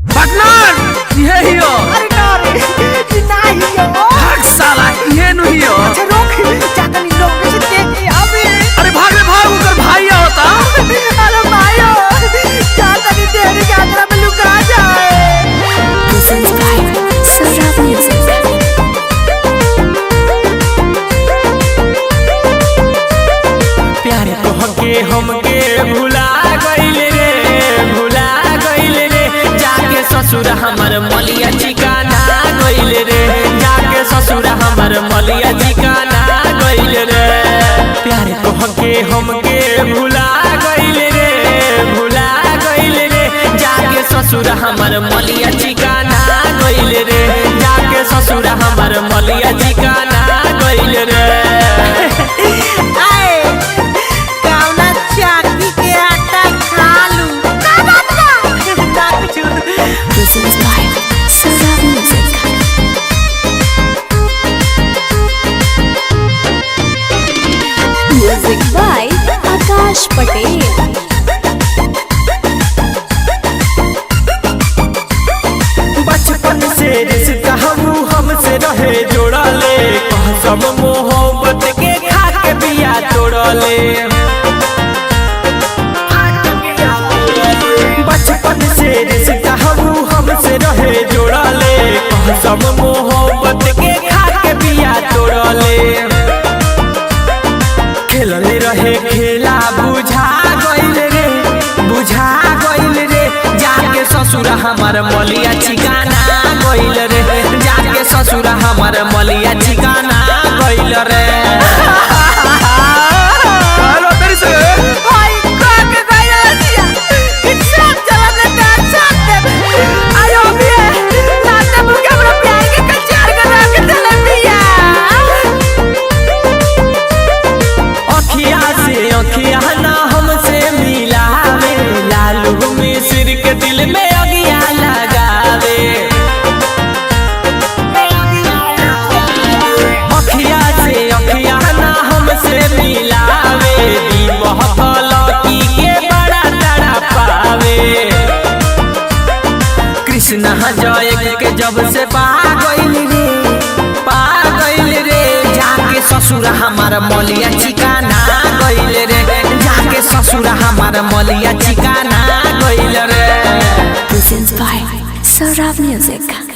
Partner ये हियो। अरे ना रे ना हियो। भाग साला ये नु हियो। अच्छा रोक जाता नहीं लोग कैसे देख के अबे। अरे भाग रे भाग उधर भाई होता। अरे भाइयो जाता नहीं तेरी यात्रा में लुका जाए। प्यारे तोहके हमके भुला गइल रे जाके ससुर हमर मलिया ठिकाना गइल रे जाके ससुर हमर मलिया ठिकाना गइल रे। प्यारे तोहके हमके भुला गइल रे जाके ससुर हमर मलिया ठिकाना गइल रे जाके ससुर हमर मलिया ठिकाना गइल रे। म्यूजिक बाय आकाश पटेल। बचपन से रिश्ता हमसे रहे जोड़ले सब मोहब्बत के खाके बिया तोड़ले। बचपन से रिश्ता हमसे रहे जोड़ले सब मोहब्बत के खाके बिया तोड़ले। खेलले रहे खेला बुझा गइल रे जाके ससुर हमार मलिया ठिकाना गइल रे जाके ससुर हमार मलिया ठिकाना गइल रे। दिल में अगिया लगावे अखिया से अखिया ना हमसे मिलावे दी महफलकी के बड़ा तड़ा पावे। कृष्णा जय के जब से पा गइल रे जाके ससुर हमार मलिया ठिकाना गइल रे जाके ससुर हमार मलिया ठिकाना गइल रे। Presents by Saurabh Music।